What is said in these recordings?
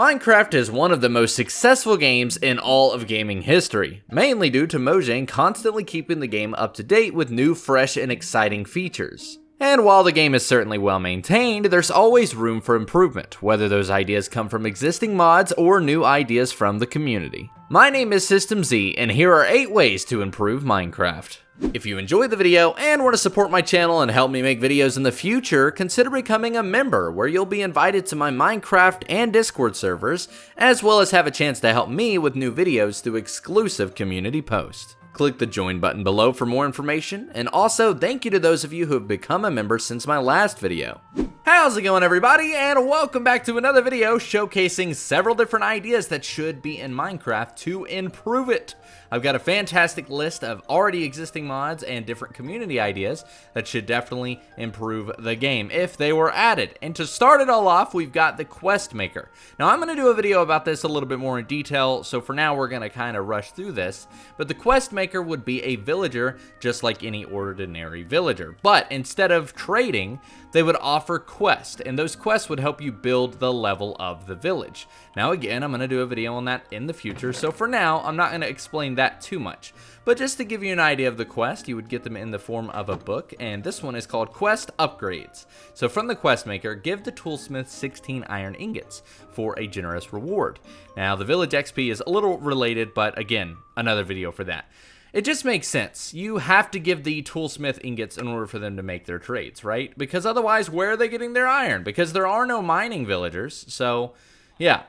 Minecraft is one of the most successful games in all of gaming history, mainly due to Mojang constantly keeping the game up to date with new, fresh, and exciting features. And while the game is certainly well maintained, there's always room for improvement, whether those ideas come from existing mods or new ideas from the community. My name is System Z, and here are 8 ways to improve Minecraft. If you enjoyed the video and want to support my channel and help me make videos in the future, consider becoming a member, where you'll be invited to my Minecraft and Discord servers, as well as have a chance to help me with new videos through exclusive community posts. Click the join button below for more information, and also thank you to those of you who have become a member since my last video. How's it going, everybody, and welcome back to another video showcasing several different ideas that should be in Minecraft to improve it. I've got a fantastic list of already existing mods and different community ideas that should definitely improve the game if they were added. And to start it all off, we've got the Quest Maker. Now, I'm going to do a video about this a little bit more in detail, so for now we're going to kind of rush through this. But the Quest Maker would be a villager just like any ordinary villager. But instead of trading, they would offer quests, and those quests would help you build the level of the village. Now again, I'm going to do a video on that in the future, so for now, I'm not going to explain that too much. But just to give you an idea of the quest, you would get them in the form of a book, and this one is called Quest Upgrades. So from the Quest Maker, give the toolsmith 16 iron ingots for a generous reward. Now the village XP is a little related, but again, another video for that. It just makes sense. You have to give the toolsmith ingots in order for them to make their trades, right? Because otherwise, where are they getting their iron? Because there are no mining villagers, so yeah,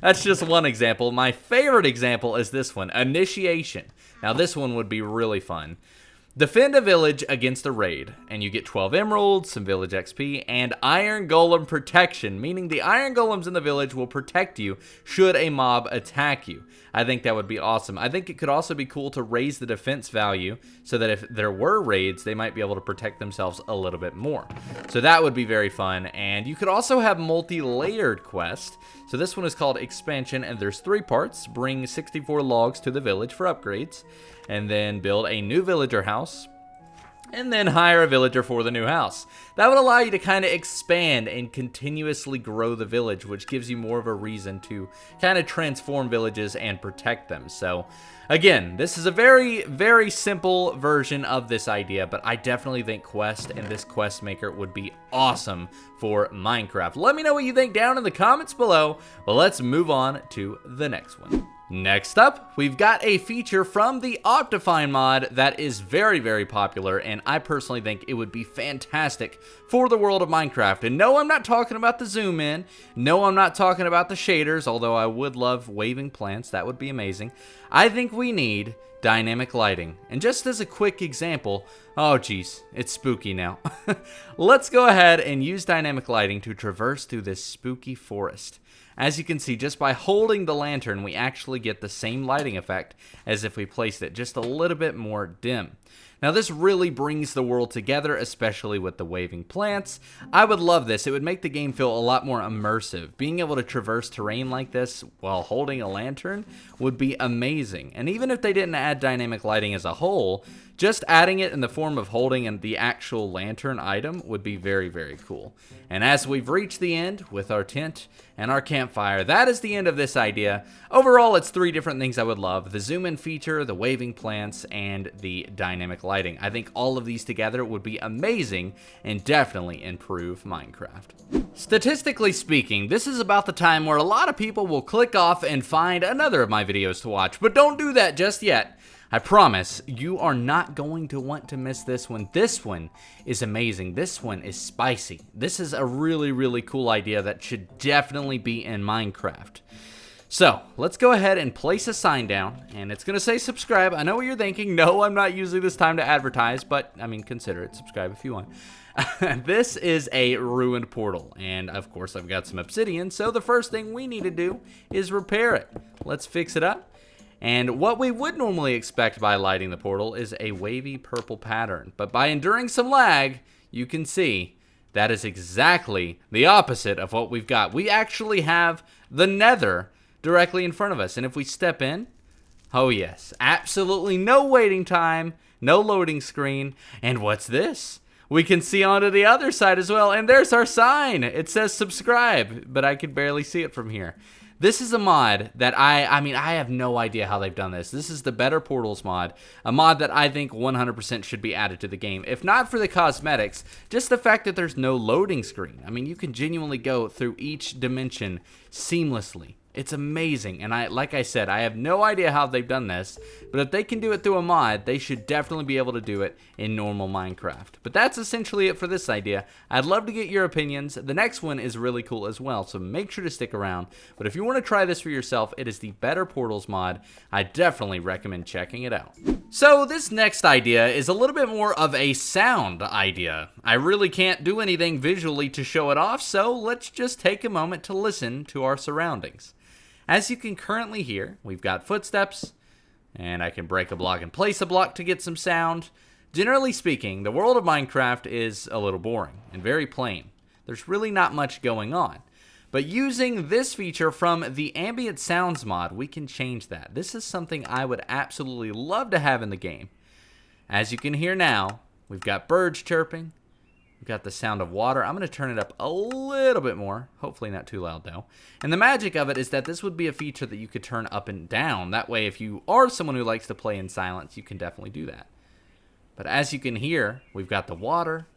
that's just one example. My favorite example is this one, Initiation. Now this one would be really fun. Defend a village against a raid, and you get 12 emeralds, some village XP, and iron golem protection, meaning the iron golems in the village will protect you should a mob attack you. I think that would be awesome. I think it could also be cool to raise the defense value so that if there were raids, they might be able to protect themselves a little bit more. So that would be very fun, and you could also have multi-layered quests. So this one is called Expansion, and there's 3 parts. Bring 64 logs to the village for upgrades, and then build a new villager house, and then hire a villager for the new house. That would allow you to kind of expand and continuously grow the village, which gives you more of a reason to kind of transform villages and protect them. So again, this is a very, very simple version of this idea, but I definitely think Quest and this Quest Maker would be awesome for Minecraft. Let me know what you think down in the comments below, but let's move on to the next one. Next up, we've got a feature from the Optifine mod that is very, very popular, and I personally think it would be fantastic for the world of Minecraft. And no, I'm not talking about the zoom in. No, I'm not talking about the shaders, although I would love waving plants. That would be amazing. I think we need dynamic lighting. And just as a quick example, oh geez, it's spooky now. Let's go ahead and use dynamic lighting to traverse through this spooky forest. As you can see, just by holding the lantern, we actually get the same lighting effect as if we placed it just a little bit more dim. Now this really brings the world together, especially with the waving plants. I would love this. It would make the game feel a lot more immersive. Being able to traverse terrain like this while holding a lantern would be amazing. And even if they didn't add dynamic lighting as a whole, just adding it in the form of holding the actual lantern item would be very, very cool. And as we've reached the end with our tent and our campfire, that is the end of this idea. Overall, it's 3 different things I would love: the zoom in feature, the waving plants, and the dynamic lighting. I think all of these together would be amazing and definitely improve Minecraft. Statistically speaking, this is about the time where a lot of people will click off and find another of my videos to watch, but don't do that just yet. I promise you are not going to want to miss this one. This one is amazing. This one is spicy. This is a really, really cool idea that should definitely be in Minecraft. So let's go ahead and place a sign down, and it's gonna say subscribe. I know what you're thinking. No, I'm not using this time to advertise, but I mean, consider it. Subscribe if you want. This is a ruined portal, and of course I've got some obsidian, so the first thing we need to do is repair it. Let's fix it up. And what we would normally expect by lighting the portal is a wavy purple pattern. But by enduring some lag, you can see that is exactly the opposite of what we've got. We actually have the Nether directly in front of us. And if we step in, oh yes, absolutely no waiting time, no loading screen. And what's this? We can see onto the other side as well, and there's our sign. It says subscribe, but I can barely see it from here. This is a mod that I mean, I have no idea how they've done this. This is the Better Portals mod, a mod that I think 100% should be added to the game. If not for the cosmetics, just the fact that there's no loading screen. I mean, you can genuinely go through each dimension seamlessly. It's amazing, and like I said, I have no idea how they've done this, but if they can do it through a mod, they should definitely be able to do it in normal Minecraft. But that's essentially it for this idea. I'd love to get your opinions. The next one is really cool as well, so make sure to stick around. But if you want to try this for yourself, it is the Better Portals mod. I definitely recommend checking it out. So this next idea is a little bit more of a sound idea. I really can't do anything visually to show it off, so let's just take a moment to listen to our surroundings. As you can currently hear, we've got footsteps, and I can break a block and place a block to get some sound. Generally speaking, the world of Minecraft is a little boring and very plain. There's really not much going on. But using this feature from the Ambient Sounds mod, we can change that. This is something I would absolutely love to have in the game. As you can hear now, we've got birds chirping. We've got the sound of water. I'm going to turn it up a little bit more. Hopefully not too loud, though. And the magic of it is that this would be a feature that you could turn up and down. That way, if you are someone who likes to play in silence, you can definitely do that. But as you can hear, we've got the water.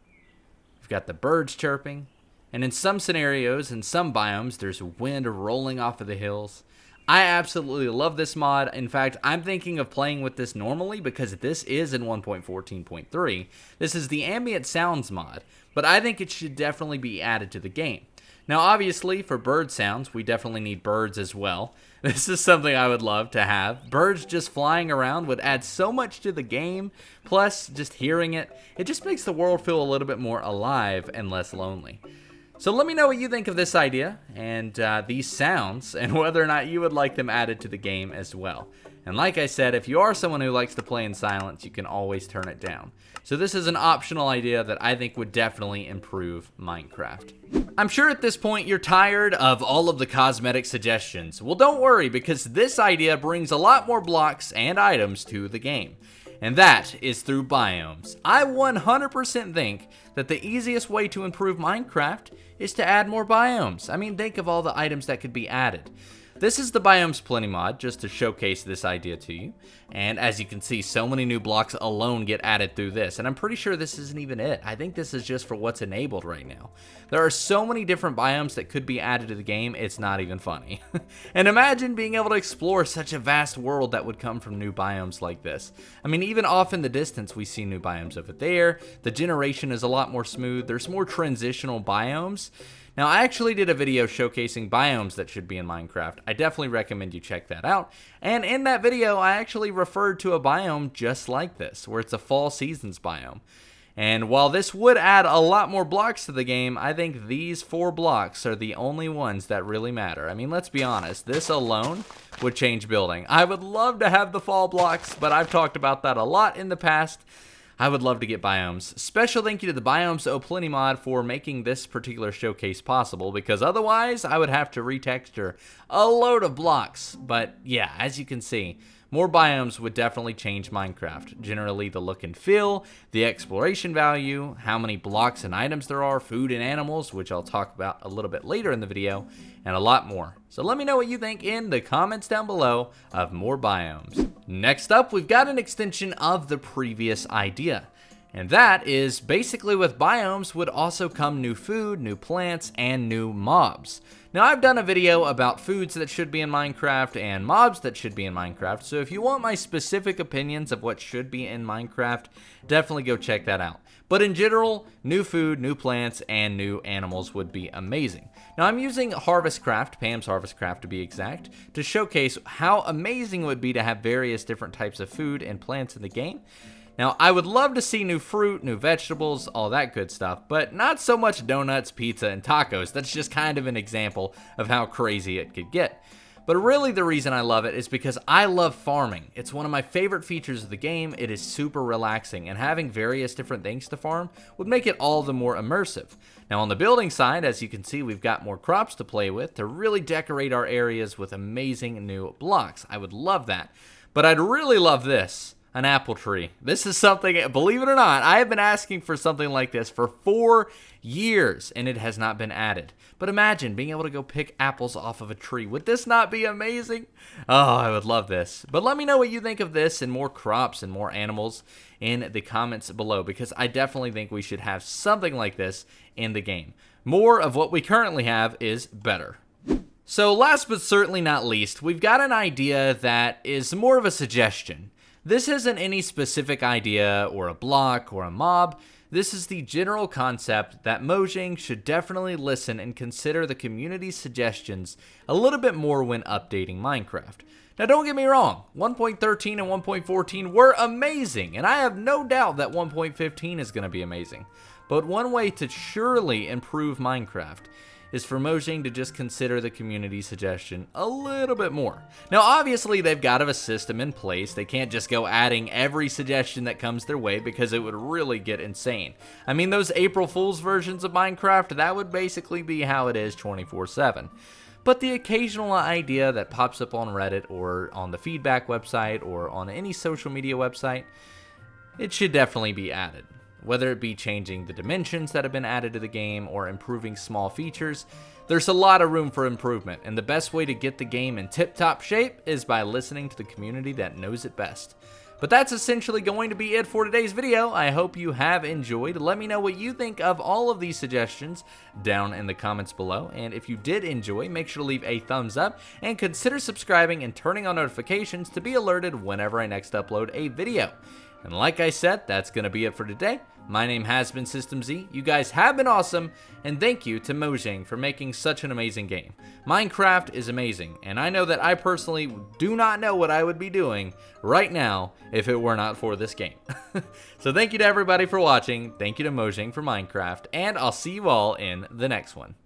We've got the birds chirping. And in some scenarios, in some biomes, there's wind rolling off of the hills. I absolutely love this mod. In fact, I'm thinking of playing with this normally because this is in 1.14.3. This is the Ambient Sounds mod, but I think it should definitely be added to the game. Now, obviously, for bird sounds, we definitely need birds as well. This is something I would love to have. Birds just flying around would add so much to the game. Plus, just hearing it, it just makes the world feel a little bit more alive and less lonely. So let me know what you think of this idea and these sounds and whether or not you would like them added to the game as well. And like I said, if you are someone who likes to play in silence, you can always turn it down. So this is an optional idea that I think would definitely improve Minecraft. I'm sure at this point you're tired of all of the cosmetic suggestions. Well, don't worry, because this idea brings a lot more blocks and items to the game. And that is through biomes. I 100% think that the easiest way to improve Minecraft is to add more biomes. I mean, think of all the items that could be added. This is the Biomes Plenty mod, just to showcase this idea to you. And as you can see, so many new blocks alone get added through this. And I'm pretty sure this isn't even it. I think this is just for what's enabled right now. There are so many different biomes that could be added to the game, it's not even funny. And imagine being able to explore such a vast world that would come from new biomes like this. I mean, even off in the distance, we see new biomes over there. The generation is a lot more smooth. There's more transitional biomes. Now, I actually did a video showcasing biomes that should be in Minecraft. I definitely recommend you check that out. And in that video, I actually referred to a biome just like this, where it's a fall seasons biome. And while this would add a lot more blocks to the game, I think these 4 blocks are the only ones that really matter. I mean, let's be honest, this alone would change building. I would love to have the fall blocks, but I've talked about that a lot in the past. I would love to get biomes. Special thank you to the Biomes Plenty mod for making this particular showcase possible, because otherwise I would have to retexture a load of blocks. But yeah, as you can see, more biomes would definitely change Minecraft. Generally, the look and feel, the exploration value, how many blocks and items there are, food and animals, which I'll talk about a little bit later in the video, and a lot more. So let me know what you think in the comments down below of more biomes. Next up, we've got an extension of the previous idea. And that is basically with biomes would also come new food, new plants, and new mobs. Now, I've done a video about foods that should be in Minecraft and mobs that should be in Minecraft, so if you want my specific opinions of what should be in Minecraft, definitely go check that out. But in general, new food, new plants, and new animals would be amazing. Now, I'm using HarvestCraft, Pams HarvestCraft to be exact, to showcase how amazing it would be to have various different types of food and plants in the game. Now, I would love to see new fruit, new vegetables, all that good stuff, but not so much donuts, pizza, and tacos. That's just kind of an example of how crazy it could get. But really the reason I love it is because I love farming. It's one of my favorite features of the game. It is super relaxing, and having various different things to farm would make it all the more immersive. Now, on the building side, as you can see, we've got more crops to play with to really decorate our areas with amazing new blocks. I would love that. But I'd really love this. an apple tree. This is something, believe it or not, I have been asking for something like this for 4 years, and it has not been added. But imagine being able to go pick apples off of a tree. Would this not be amazing? Oh, I would love this. But let me know what you think of this and more crops and more animals in the comments below, because I definitely think we should have something like this in the game. More of what we currently have is better. So last but certainly not least, we've got an idea that is more of a suggestion. This isn't any specific idea or a block or a mob. This is the general concept that Mojang should definitely listen and consider the community's suggestions a little bit more when updating Minecraft. Now don't get me wrong, 1.13 and 1.14 were amazing, and I have no doubt that 1.15 is going to be amazing. But one way to surely improve Minecraft is for Mojang to just consider the community suggestion a little bit more. Now obviously they've got to have a system in place. They can't just go adding every suggestion that comes their way, because it would really get insane. I mean, those April Fool's versions of Minecraft, that would basically be how it is 24/7. But the occasional idea that pops up on Reddit or on the feedback website or on any social media website, it should definitely be added. Whether it be changing the dimensions that have been added to the game or improving small features, there's a lot of room for improvement, and the best way to get the game in tip-top shape is by listening to the community that knows it best. But that's essentially going to be it for today's video. I hope you have enjoyed. Let me know what you think of all of these suggestions down in the comments below, and if you did enjoy, make sure to leave a thumbs up and consider subscribing and turning on notifications to be alerted whenever I next upload a video. And like I said, that's going to be it for today. My name has been System Z. You guys have been awesome, and thank you to Mojang for making such an amazing game. Minecraft is amazing, and I know that I personally do not know what I would be doing right now if it were not for this game. So thank you to everybody for watching. Thank you to Mojang for Minecraft, and I'll see you all in the next one.